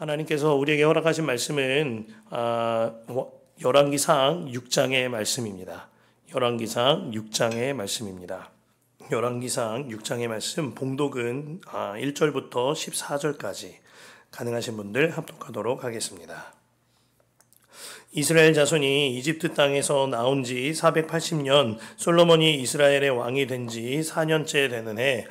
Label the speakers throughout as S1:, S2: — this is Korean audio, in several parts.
S1: 하나님께서 우리에게 허락하신 말씀은 열왕기상 6장의 말씀입니다. 열왕기상 6장의 말씀입니다. 열왕기상 6장의 말씀 봉독은 1절부터 14절까지 가능하신 분들 합독하도록 하겠습니다. 이스라엘 자손이 이집트 땅에서 나온 지 480년, 솔로몬이 이스라엘의 왕이 된 지 4년째 되는 해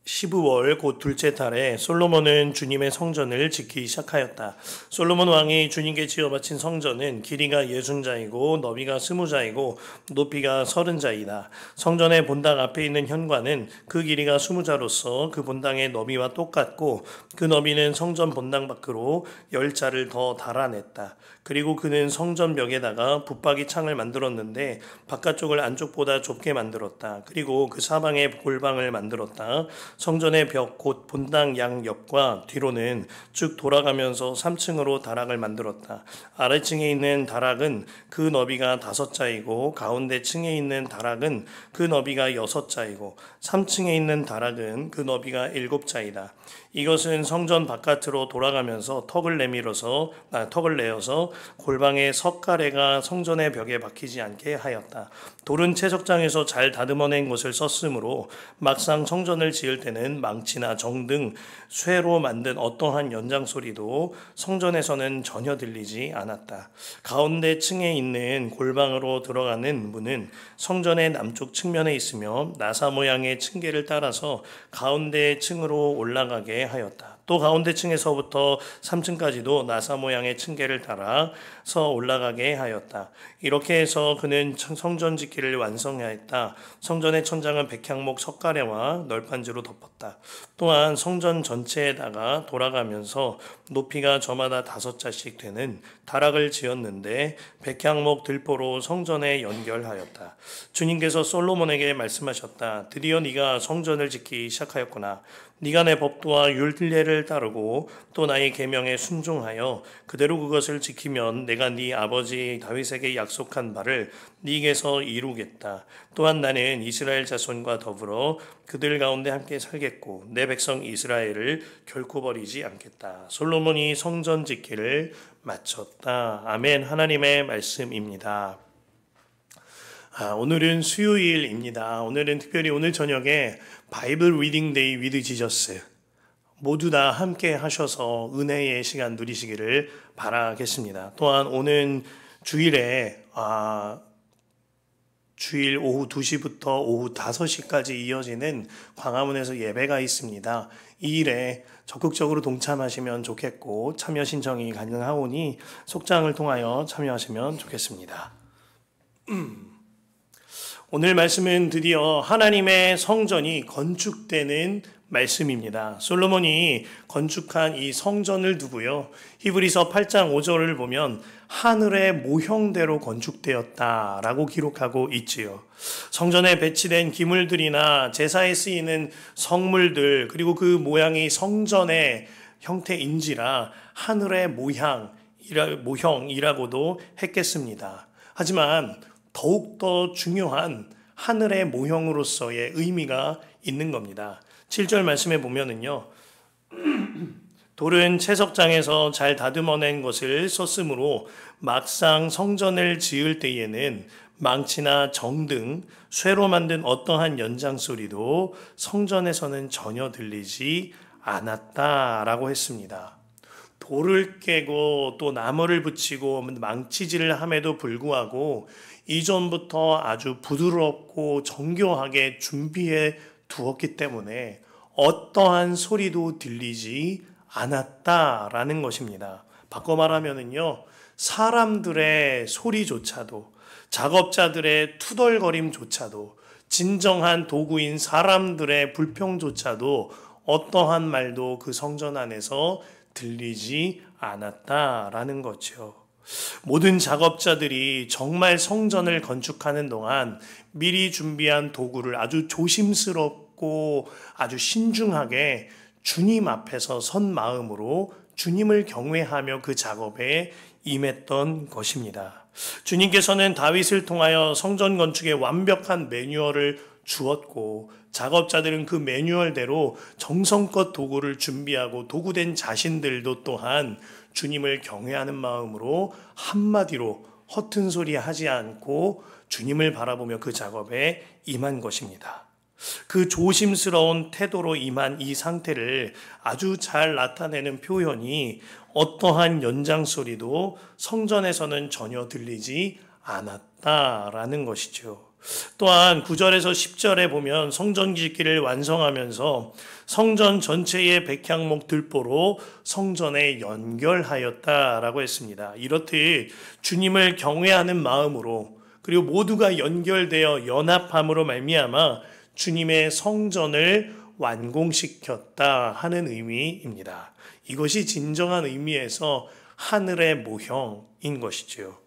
S1: 12월 곧 둘째 달에 솔로몬은 주님의 성전을 짓기 시작하였다. 솔로몬 왕이 주님께 지어바친 성전은 길이가 60자이고 너비가 20자이고 높이가 30자이다. 성전의 본당 앞에 있는 현관은 그 길이가 20자로서 그 본당의 너비와 똑같고 그 너비는 성전 본당 밖으로 10자를 더 달아냈다. 그리고 그는 성전 벽에다가 붙박이 창을 만들었는데 바깥쪽을 안쪽보다 좁게 만들었다. 그리고 그 사방에 골방을 만들었다. 성전의 벽 곧 본당 양옆과 뒤로는 쭉 돌아가면서 3층으로 다락을 만들었다. 아래층에 있는 다락은 그 너비가 5자이고 가운데 층에 있는 다락은 그 너비가 6자이고 3층에 있는 다락은 그 너비가 7자이다. 이것은 성전 바깥으로 돌아가면서 턱을 내어서 골방의 석가래가 성전의 벽에 박히지 않게 하였다. 돌은 채석장에서 잘 다듬어낸 것을 썼으므로 막상 성전을 지을 때는 망치나 정 등 쇠로 만든 어떠한 연장 소리도 성전에서는 전혀 들리지 않았다. 가운데 층에 있는 골방으로 들어가는 문은 성전의 남쪽 측면에 있으며 나사 모양의 층계를 따라서 가운데 층으로 올라가게 하였다. 또 가운데 층에서부터 3층까지도 나사 모양의 층계를 따라서 올라가게 하였다. 이렇게 해서 그는 성전 짓기를 완성하였다. 성전의 천장은 백향목 석가래와 널판지로 덮었다. 또한 성전 전체에다가 돌아가면서 높이가 저마다 5자씩 되는 다락을 지었는데 백향목 들보로 성전에 연결하였다. 주님께서 솔로몬에게 말씀하셨다. 드디어 네가 성전을 짓기 시작하였구나. 네가 내 법도와 율례를 따르고 또 나의 계명에 순종하여 그대로 그것을 지키면 내가 네 아버지 다윗에게 약속한 바를 네게서 이루겠다. 또한 나는 이스라엘 자손과 더불어 그들 가운데 함께 살겠고 내 백성 이스라엘을 결코 버리지 않겠다. 솔로몬이 성전 짓기를 마쳤다. 아멘. 하나님의 말씀입니다. 오늘은 수요일입니다. 오늘은 특별히 오늘 저녁에 바이블 리딩 데이 위드 지저스 모두 다 함께 하셔서 은혜의 시간 누리시기를 바라겠습니다. 또한 오는 주일에 주일 오후 2시부터 오후 5시까지 이어지는 광화문에서 예배가 있습니다. 이 일에 적극적으로 동참하시면 좋겠고 참여 신청이 가능하오니 속장을 통하여 참여하시면 좋겠습니다. 오늘 말씀은 드디어 하나님의 성전이 건축되는 말씀입니다. 솔로몬이 건축한 이 성전을 두고요. 히브리서 8장 5절을 보면 하늘의 모형대로 건축되었다라고 기록하고 있지요. 성전에 배치된 기물들이나 제사에 쓰이는 성물들 그리고 그 모양이 성전의 형태인지라 하늘의 모형이라고도 했겠습니다. 하지만 더욱더 중요한 하늘의 모형으로서의 의미가 있는 겁니다. 7절 말씀에 보면은요. 돌은 채석장에서 잘 다듬어낸 것을 썼으므로 막상 성전을 지을 때에는 망치나 정 등 쇠로 만든 어떠한 연장 소리도 성전에서는 전혀 들리지 않았다라고 했습니다. 돌을 깨고 또 나무를 붙이고 망치질을 함에도 불구하고 이전부터 아주 부드럽고 정교하게 준비해 두었기 때문에 어떠한 소리도 들리지 않았다라는 것입니다. 바꿔 말하면은요, 사람들의 소리조차도, 작업자들의 투덜거림조차도, 진정한 도구인 사람들의 불평조차도 어떠한 말도 그 성전 안에서 들리지 않았다라는 거죠. 모든 작업자들이 정말 성전을 건축하는 동안 미리 준비한 도구를 아주 조심스럽고 아주 신중하게 주님 앞에서 선 마음으로 주님을 경외하며 그 작업에 임했던 것입니다. 주님께서는 다윗을 통하여 성전 건축의 완벽한 매뉴얼을 주었고, 작업자들은 그 매뉴얼대로 정성껏 도구를 준비하고 도구된 자신들도 또한 주님을 경외하는 마음으로 한마디로 허튼 소리 하지 않고 주님을 바라보며 그 작업에 임한 것입니다. 그 조심스러운 태도로 임한 이 상태를 아주 잘 나타내는 표현이 어떠한 연장소리도 성전에서는 전혀 들리지 않았다라는 것이죠. 또한 9절에서 10절에 보면 성전 짓기를 완성하면서 성전 전체의 백향목 들보로 성전에 연결하였다라고 했습니다. 이렇듯 주님을 경외하는 마음으로 그리고 모두가 연결되어 연합함으로 말미암아 주님의 성전을 완공시켰다 하는 의미입니다. 이것이 진정한 의미에서 하늘의 모형인 것이죠.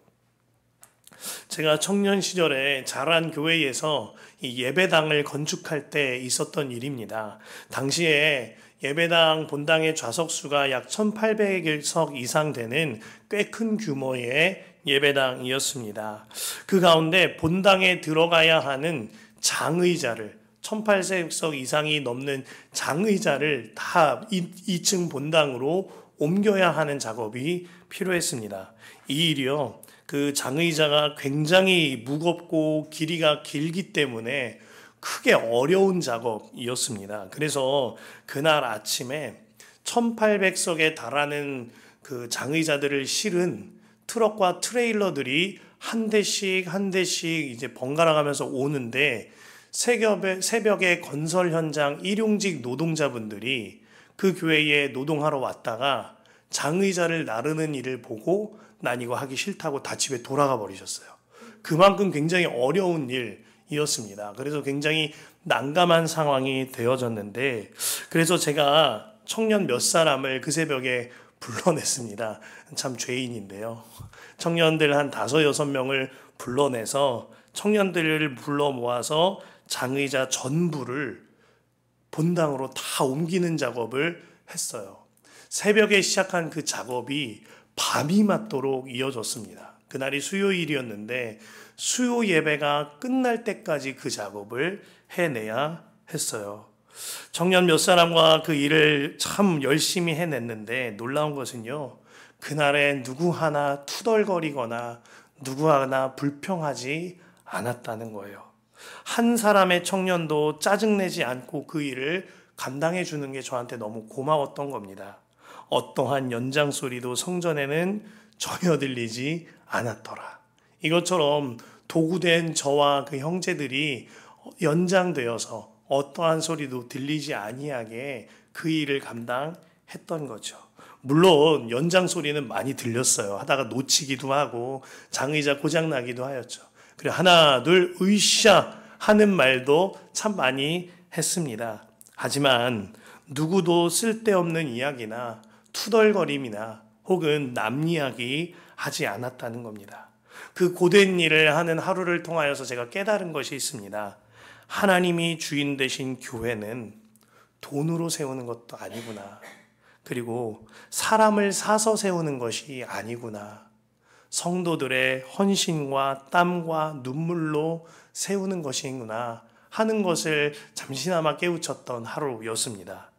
S1: 제가 청년 시절에 자란 교회에서 이 예배당을 건축할 때 있었던 일입니다. 당시에 예배당 본당의 좌석수가 약 1800석 이상 되는 꽤 큰 규모의 예배당이었습니다. 그 가운데 본당에 들어가야 하는 장의자를 1800석 이상이 넘는 장의자를 다 2층 본당으로 옮겨야 하는 작업이 필요했습니다. 이 일이요, 그 장의자가 굉장히 무겁고 길이가 길기 때문에 크게 어려운 작업이었습니다. 그래서 그날 아침에 1800석에 달하는 그 장의자들을 실은 트럭과 트레일러들이 한 대씩 이제 번갈아 가면서 오는데 새벽에 건설 현장 일용직 노동자분들이 그 교회에 노동하러 왔다가 장의자를 나르는 일을 보고 난 이거 하기 싫다고 다 집에 돌아가 버리셨어요. 그만큼 굉장히 어려운 일이었습니다. 그래서 굉장히 난감한 상황이 되어졌는데, 그래서 제가 청년 몇 사람을 그 새벽에 불러냈습니다. 참 죄인인데요. 청년들 한 5-6명을 불러내서 청년들을 불러 모아서 장의자 전부를 본당으로 다 옮기는 작업을 했어요. 새벽에 시작한 그 작업이 밤이 맞도록 이어졌습니다. 그날이 수요일이었는데 수요 예배가 끝날 때까지 그 작업을 해내야 했어요. 청년 몇 사람과 그 일을 참 열심히 해냈는데 놀라운 것은요, 그날에 누구 하나 투덜거리거나 누구 하나 불평하지 않았다는 거예요. 한 사람의 청년도 짜증내지 않고 그 일을 감당해 주는 게 저한테 너무 고마웠던 겁니다. 어떠한 연장소리도 성전에는 전혀 들리지 않았더라. 이것처럼 도구된 저와 그 형제들이 연장되어서 어떠한 소리도 들리지 아니하게 그 일을 감당했던 거죠. 물론 연장 소리는 많이 들렸어요. 하다가 놓치기도 하고 장의자 고장나기도 하였죠. 그리고 하나 둘 으쌰 하는 말도 참 많이 했습니다. 하지만 누구도 쓸데없는 이야기나 투덜거림이나 혹은 남 이야기 하지 않았다는 겁니다. 그 고된 일을 하는 하루를 통하여서 제가 깨달은 것이 있습니다. 하나님이 주인 되신 교회는 돈으로 세우는 것도 아니구나. 그리고 사람을 사서 세우는 것이 아니구나. 성도들의 헌신과 땀과 눈물로 세우는 것이구나 하는 것을 잠시나마 깨우쳤던 하루였습니다.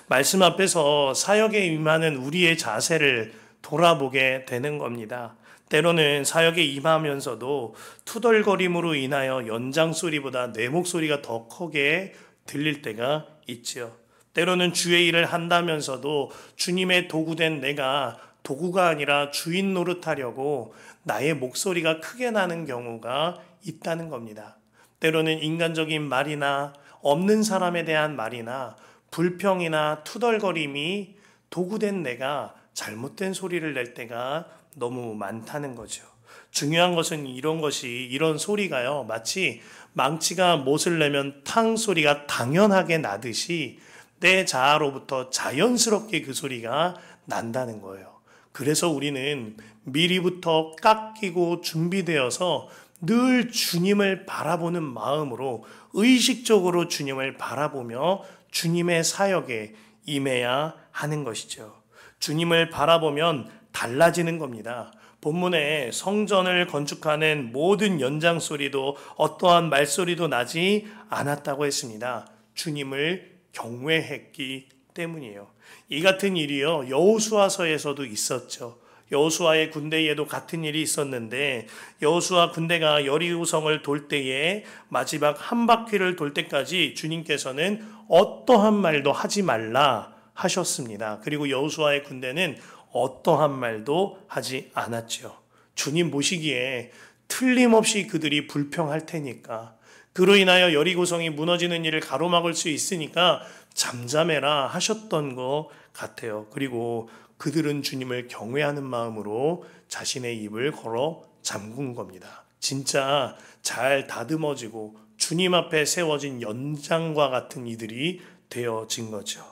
S1: 말씀 앞에서 사역에 임하는 우리의 자세를 돌아보게 되는 겁니다. 때로는 사역에 임하면서도 투덜거림으로 인하여 연장 소리보다 내 목소리가 더 크게 들릴 때가 있지요. 때로는 주의 일을 한다면서도 주님의 도구된 내가 도구가 아니라 주인 노릇하려고 나의 목소리가 크게 나는 경우가 있다는 겁니다. 때로는 인간적인 말이나 없는 사람에 대한 말이나 불평이나 투덜거림이 도구된 내가 잘못된 소리를 낼 때가 너무 많다는 거죠. 중요한 것은 이런 소리가요, 마치 망치가 못을 내면 탕 소리가 당연하게 나듯이 내 자아로부터 자연스럽게 그 소리가 난다는 거예요. 그래서 우리는 미리부터 깎이고 준비되어서 늘 주님을 바라보는 마음으로 의식적으로 주님을 바라보며 주님의 사역에 임해야 하는 것이죠. 주님을 바라보면 달라지는 겁니다. 본문에 성전을 건축하는 모든 연장소리도 어떠한 말소리도 나지 않았다고 했습니다. 주님을 경외했기 때문이에요. 이 같은 일이요, 여호수아서에서도 있었죠. 여호수아의 군대에도 같은 일이 있었는데, 여호수아 군대가 여리고성을 돌 때에 마지막 한 바퀴를 돌 때까지 주님께서는 어떠한 말도 하지 말라 하셨습니다. 그리고 여호수아의 군대는 어떠한 말도 하지 않았죠. 주님 보시기에 틀림없이 그들이 불평할 테니까, 그로 인하여 여리고성이 무너지는 일을 가로막을 수 있으니까 잠잠해라 하셨던 것 같아요. 그리고 그들은 주님을 경외하는 마음으로 자신의 입을 걸어 잠근 겁니다. 진짜 잘 다듬어지고 주님 앞에 세워진 연장과 같은 이들이 되어진 거죠.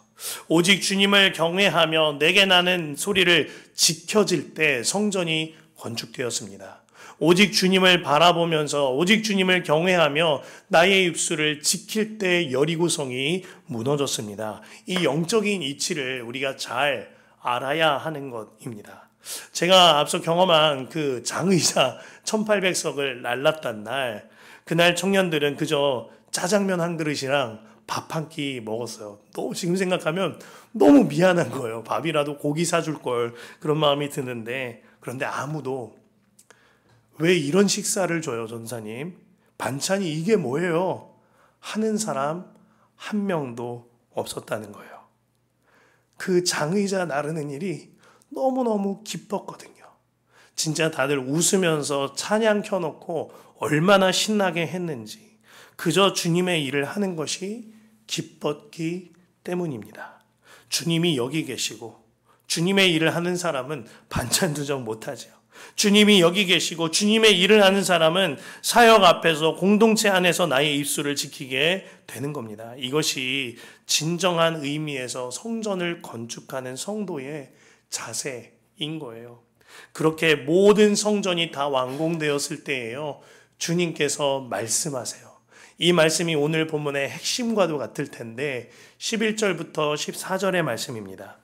S1: 오직 주님을 경외하며 내게 나는 소리를 지켜질 때 성전이 건축되었습니다. 오직 주님을 바라보면서 오직 주님을 경외하며 나의 입술을 지킬 때 여리고성이 무너졌습니다. 이 영적인 이치를 우리가 잘 알아야 하는 것입니다. 제가 앞서 경험한 그 장의자 1800석을 날랐단 날, 그날 청년들은 그저 짜장면 한 그릇이랑 밥 한 끼 먹었어요. 지금 생각하면 너무 미안한 거예요. 밥이라도 고기 사줄 걸, 그런 마음이 드는데, 그런데 아무도 왜 이런 식사를 줘요, 전사님? 반찬이 이게 뭐예요? 하는 사람 한 명도 없었다는 거예요. 그 장의자 나르는 일이 너무너무 기뻤거든요. 진짜 다들 웃으면서 찬양 켜놓고 얼마나 신나게 했는지, 그저 주님의 일을 하는 것이 기뻤기 때문입니다. 주님이 여기 계시고 주님의 일을 하는 사람은 반찬 두정 못하죠. 주님이 여기 계시고 주님의 일을 하는 사람은 사역 앞에서 공동체 안에서 나의 입술을 지키게 되는 겁니다. 이것이 진정한 의미에서 성전을 건축하는 성도의 자세인 거예요. 그렇게 모든 성전이 다 완공되었을 때에요, 주님께서 말씀하세요. 이 말씀이 오늘 본문의 핵심과도 같을 텐데 11절부터 14절의 말씀입니다.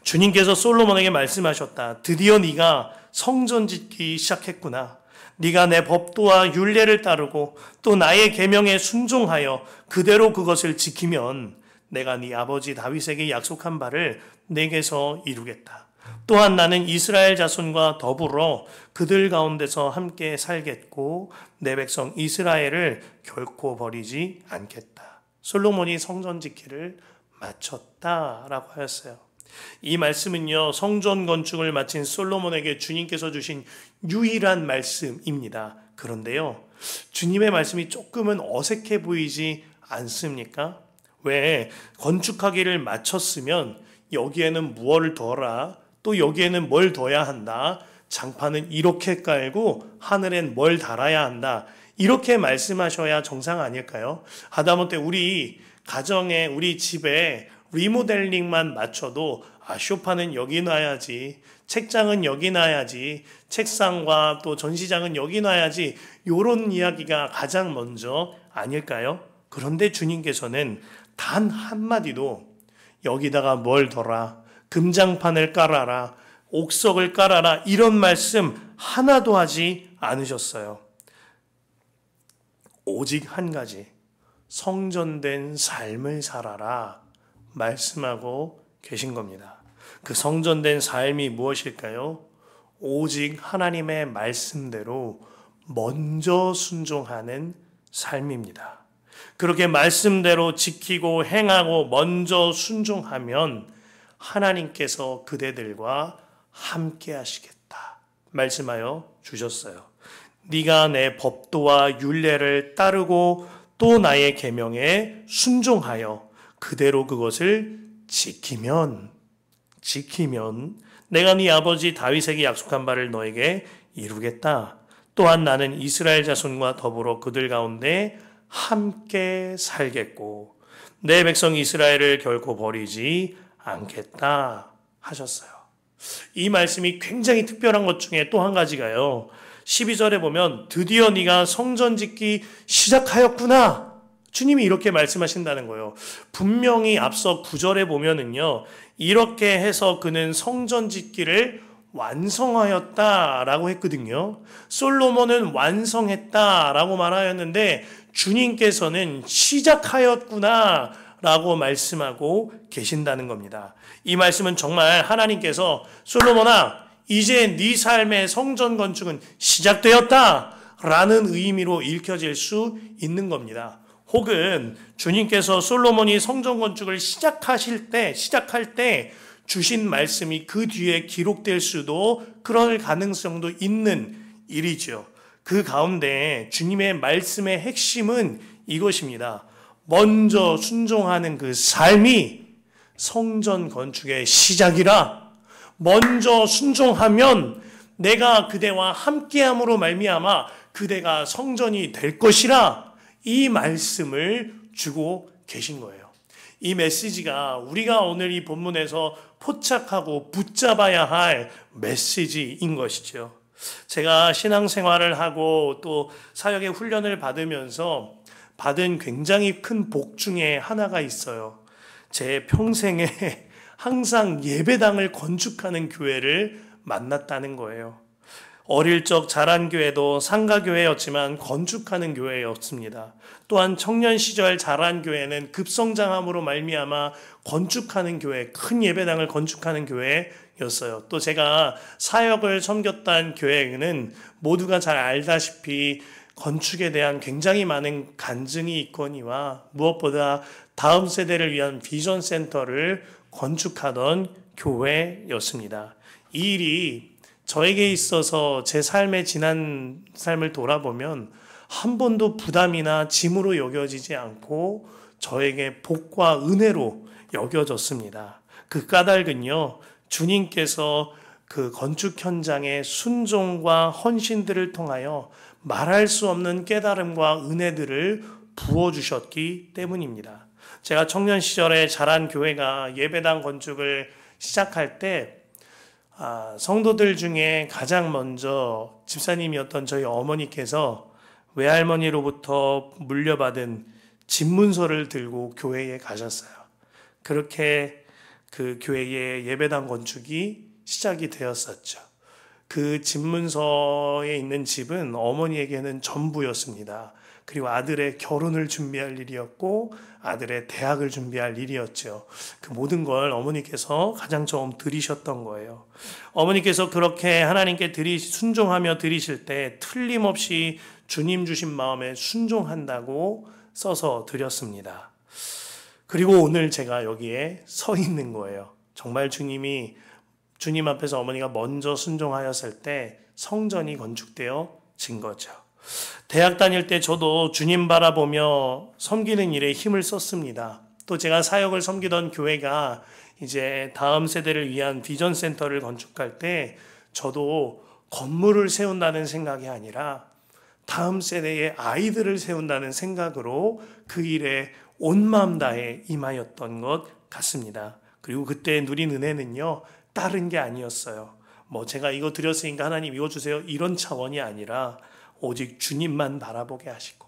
S1: 주님께서 솔로몬에게 말씀하셨다. 드디어 네가 성전 짓기 시작했구나. 네가 내 법도와 율례를 따르고 또 나의 계명에 순종하여 그대로 그것을 지키면 내가 네 아버지 다윗에게 약속한 바를 내게서 이루겠다. 또한 나는 이스라엘 자손과 더불어 그들 가운데서 함께 살겠고 내 백성 이스라엘을 결코 버리지 않겠다. 솔로몬이 성전 짓기를 마쳤다라고 하였어요. 이 말씀은요, 성전 건축을 마친 솔로몬에게 주님께서 주신 유일한 말씀입니다. 그런데요, 주님의 말씀이 조금은 어색해 보이지 않습니까? 왜 건축하기를 마쳤으면 여기에는 무엇을 더하라, 또 여기에는 뭘 둬야 한다, 장판은 이렇게 깔고 하늘엔 뭘 달아야 한다, 이렇게 말씀하셔야 정상 아닐까요? 하다못해 우리 가정에, 우리 집에 리모델링만 맞춰도 소파는 여기 놔야지, 책장은 여기 놔야지, 책상과 또 전시장은 여기 놔야지, 이런 이야기가 가장 먼저 아닐까요? 그런데 주님께서는 단 한마디도 여기다가 뭘 둬라, 금장판을 깔아라, 옥석을 깔아라, 이런 말씀 하나도 하지 않으셨어요. 오직 한 가지, 성전된 삶을 살아라 말씀하고 계신 겁니다. 그 성전된 삶이 무엇일까요? 오직 하나님의 말씀대로 먼저 순종하는 삶입니다. 그렇게 말씀대로 지키고 행하고 먼저 순종하면 하나님께서 그대들과 함께 하시겠다 말씀하여 주셨어요. 네가 내 법도와 율례를 따르고 또 나의 계명에 순종하여 그대로 그것을 지키면 내가 네 아버지 다윗에게 약속한 바를 너에게 이루겠다. 또한 나는 이스라엘 자손과 더불어 그들 가운데 함께 살겠고 내 백성 이스라엘을 결코 버리지 않겠다 하셨어요. 이 말씀이 굉장히 특별한 것 중에 또 한 가지가요, 12절에 보면 드디어 네가 성전 짓기 시작하였구나, 주님이 이렇게 말씀하신다는 거예요. 분명히 앞서 9절에 보면은요, 이렇게 해서 그는 성전 짓기를 완성하였다라고 했거든요. 솔로몬은 완성했다라고 말하였는데 주님께서는 시작하였구나라고 말씀하고 계신다는 겁니다. 이 말씀은 정말 하나님께서 솔로몬아, 이제 네 삶의 성전 건축은 시작되었다라는 의미로 읽혀질 수 있는 겁니다. 혹은 주님께서 솔로몬이 성전 건축을 시작할 때 주신 말씀이 그 뒤에 기록될 수도, 그럴 가능성도 있는 일이죠. 그 가운데 주님의 말씀의 핵심은 이것입니다. 먼저 순종하는 그 삶이 성전 건축의 시작이라. 먼저 순종하면 내가 그대와 함께함으로 말미암아 그대가 성전이 될 것이라, 이 말씀을 주고 계신 거예요. 이 메시지가 우리가 오늘 이 본문에서 포착하고 붙잡아야 할 메시지인 것이죠. 제가 신앙생활을 하고 또 사역의 훈련을 받으면서 받은 굉장히 큰 복 중에 하나가 있어요. 제 평생에 항상 예배당을 건축하는 교회를 만났다는 거예요. 어릴 적 자란 교회도 상가교회였지만 건축하는 교회였습니다. 또한 청년 시절 자란 교회는 급성장함으로 말미암아 건축하는 교회, 큰 예배당을 건축하는 교회였어요. 또 제가 사역을 섬겼던 교회는 모두가 잘 알다시피 건축에 대한 굉장히 많은 간증이 있거니와 무엇보다 다음 세대를 위한 비전 센터를 건축하던 교회였습니다. 이 일이 저에게 있어서 제 삶의 지난 삶을 돌아보면 한 번도 부담이나 짐으로 여겨지지 않고 저에게 복과 은혜로 여겨졌습니다. 그 까닭은요, 주님께서 그 건축 현장의 순종과 헌신들을 통하여 말할 수 없는 깨달음과 은혜들을 부어주셨기 때문입니다. 제가 청년 시절에 자란 교회가 예배당 건축을 시작할 때 성도들 중에 가장 먼저 집사님이었던 저희 어머니께서 외할머니로부터 물려받은 집문서를 들고 교회에 가셨어요. 그렇게 그 교회의 예배당 건축이 시작이 되었었죠. 그 집문서에 있는 집은 어머니에게는 전부였습니다. 그리고 아들의 결혼을 준비할 일이었고 아들의 대학을 준비할 일이었죠. 그 모든 걸 어머니께서 가장 처음 드리셨던 거예요. 어머니께서 그렇게 하나님께 순종하며 드리실 때 틀림없이 주님 주신 마음에 순종한다고 써서 드렸습니다. 그리고 오늘 제가 여기에 서 있는 거예요. 정말 주님 앞에서 어머니가 먼저 순종하였을 때 성전이 건축되어진 거죠. 대학 다닐 때 저도 주님 바라보며 섬기는 일에 힘을 썼습니다. 또 제가 사역을 섬기던 교회가 이제 다음 세대를 위한 비전 센터를 건축할 때 저도 건물을 세운다는 생각이 아니라 다음 세대의 아이들을 세운다는 생각으로 그 일에 온 마음 다해 임하였던 것 같습니다. 그리고 그때 누린 은혜는요, 다른 게 아니었어요. 제가 이거 드렸으니까 하나님 이거 주세요, 이런 차원이 아니라 오직 주님만 바라보게 하시고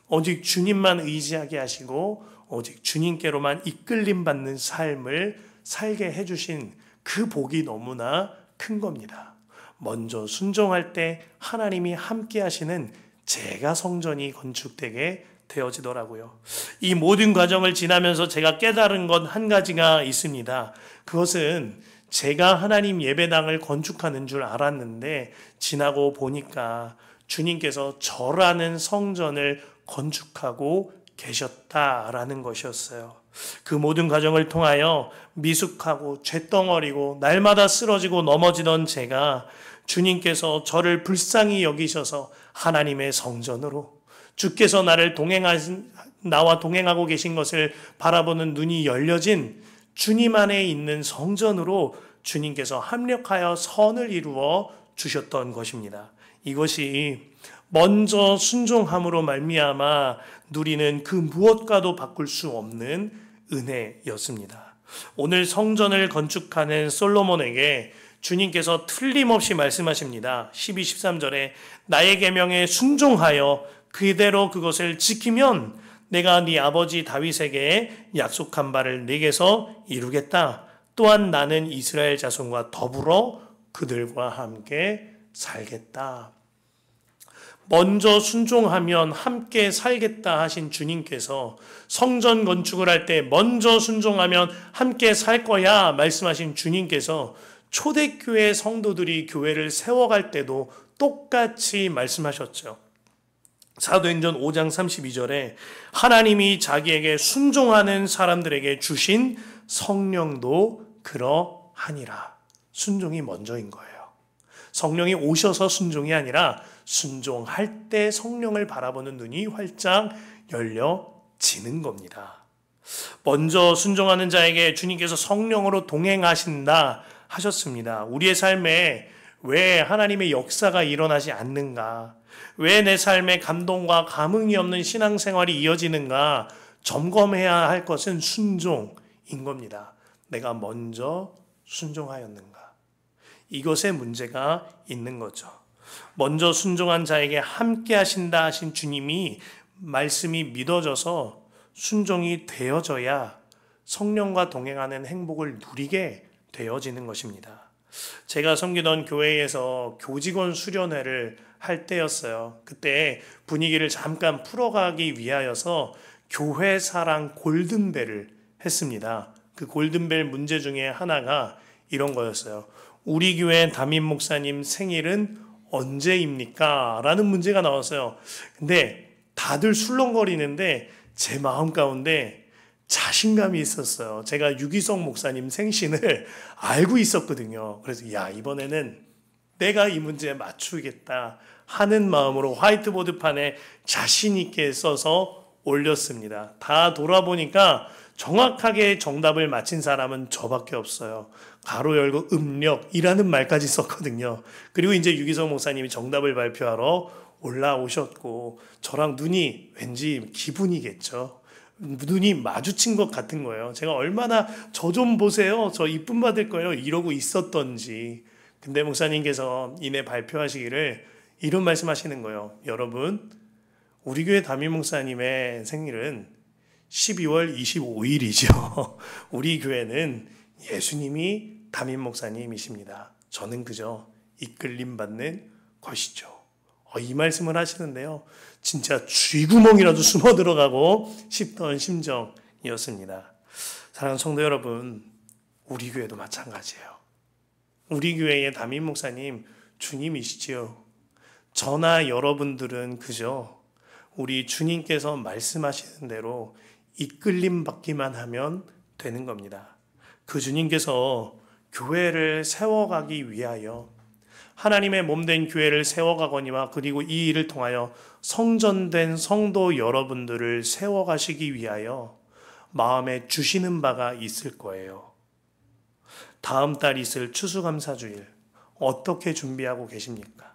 S1: 오직 주님만 의지하게 하시고 오직 주님께로만 이끌림 받는 삶을 살게 해주신 그 복이 너무나 큰 겁니다. 먼저 순종할 때 하나님이 함께 하시는 제가 성전이 건축되게 되어지더라고요. 이 모든 과정을 지나면서 제가 깨달은 것 한 가지가 있습니다. 그것은 제가 하나님 예배당을 건축하는 줄 알았는데 지나고 보니까 주님께서 저라는 성전을 건축하고 계셨다라는 것이었어요. 그 모든 과정을 통하여 미숙하고 죄덩어리고 날마다 쓰러지고 넘어지던 제가 주님께서 저를 불쌍히 여기셔서 하나님의 성전으로, 주께서 나와 동행하고 계신 것을 바라보는 눈이 열려진 주님 안에 있는 성전으로 주님께서 합력하여 선을 이루어 주셨던 것입니다. 이것이 먼저 순종함으로 말미암아 누리는 그 무엇과도 바꿀 수 없는 은혜였습니다. 오늘 성전을 건축하는 솔로몬에게 주님께서 틀림없이 말씀하십니다. 12, 13절에 나의 계명에 순종하여 그대로 그것을 지키면 내가 네 아버지 다윗에게 약속한 바를 네게서 이루겠다. 또한 나는 이스라엘 자손과 더불어 그들과 함께 살겠다. 먼저 순종하면 함께 살겠다 하신 주님께서 성전 건축을 할 때 먼저 순종하면 함께 살 거야 말씀하신 주님께서 초대교회 성도들이 교회를 세워갈 때도 똑같이 말씀하셨죠. 사도행전 5장 32절에 하나님이 자기에게 순종하는 사람들에게 주신 성령도 그러하니라. 순종이 먼저인 거예요. 성령이 오셔서 순종이 아니라 순종할 때 성령을 바라보는 눈이 활짝 열려지는 겁니다. 먼저 순종하는 자에게 주님께서 성령으로 동행하신다 하셨습니다. 우리의 삶에 왜 하나님의 역사가 일어나지 않는가? 왜 내 삶에 감동과 감흥이 없는 신앙생활이 이어지는가? 점검해야 할 것은 순종인 겁니다. 내가 먼저 순종하였는가? 이것에 문제가 있는 거죠. 먼저 순종한 자에게 함께 하신다 하신 주님이 말씀이 믿어져서 순종이 되어져야 성령과 동행하는 행복을 누리게 되어지는 것입니다. 제가 섬기던 교회에서 교직원 수련회를 할 때였어요. 그때 분위기를 잠깐 풀어가기 위하여서 교회 사랑 골든벨을 했습니다. 그 골든벨 문제 중에 하나가 이런 거였어요. 우리 교회 담임 목사님 생일은 언제입니까? 라는 문제가 나왔어요. 근데 다들 술렁거리는데 제 마음 가운데 자신감이 있었어요. 제가 유기성 목사님 생신을 알고 있었거든요. 그래서 이번에는 내가 이 문제에 맞추겠다 하는 마음으로 화이트보드판에 자신 있게 써서 올렸습니다. 다 돌아보니까 정확하게 정답을 맞힌 사람은 저밖에 없어요. 가로 열고 음력이라는 말까지 썼거든요. 그리고 이제 유기성 목사님이 정답을 발표하러 올라오셨고 저랑 눈이 왠지 기분이겠죠. 눈이 마주친 것 같은 거예요. 제가 얼마나 저 좀 보세요. 저 이쁨 받을 거예요. 이러고 있었던지. 근데 목사님께서 이내 발표하시기를 이런 말씀하시는 거예요. 여러분, 우리 교회 담임 목사님의 생일은 12월 25일이죠. 우리 교회는 예수님이 담임 목사님이십니다. 저는 그저 이끌림 받는 것이죠. 이 말씀을 하시는데요. 진짜 쥐구멍이라도 숨어 들어가고 싶던 심정이었습니다. 사랑하는 성도 여러분, 우리 교회도 마찬가지예요. 우리 교회의 담임 목사님 주님이시지요. 저나 여러분들은 그저 우리 주님께서 말씀하시는 대로 이끌림 받기만 하면 되는 겁니다. 그 주님께서 교회를 세워가기 위하여 하나님의 몸된 교회를 세워가거니와 그리고 이 일을 통하여 성전된 성도 여러분들을 세워가시기 위하여 마음에 주시는 바가 있을 거예요. 다음 달 있을 추수감사주일 어떻게 준비하고 계십니까?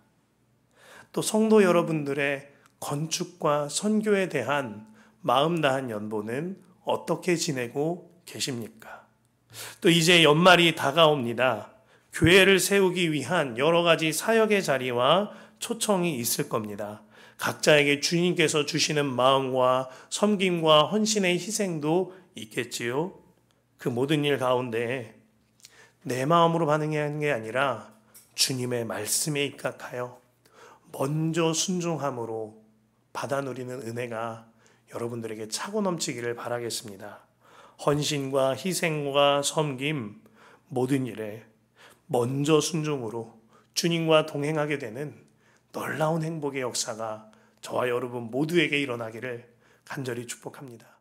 S1: 또 성도 여러분들의 건축과 선교에 대한 마음 다한 연보는 어떻게 지내고 계십니까? 또 이제 연말이 다가옵니다. 교회를 세우기 위한 여러 가지 사역의 자리와 초청이 있을 겁니다. 각자에게 주님께서 주시는 마음과 섬김과 헌신의 희생도 있겠지요. 그 모든 일 가운데 내 마음으로 반응하는 게 아니라 주님의 말씀에 입각하여 먼저 순종함으로 받아 누리는 은혜가 여러분들에게 차고 넘치기를 바라겠습니다. 헌신과 희생과 섬김 모든 일에 먼저 순종으로 주님과 동행하게 되는 놀라운 행복의 역사가 저와 여러분 모두에게 일어나기를 간절히 축복합니다.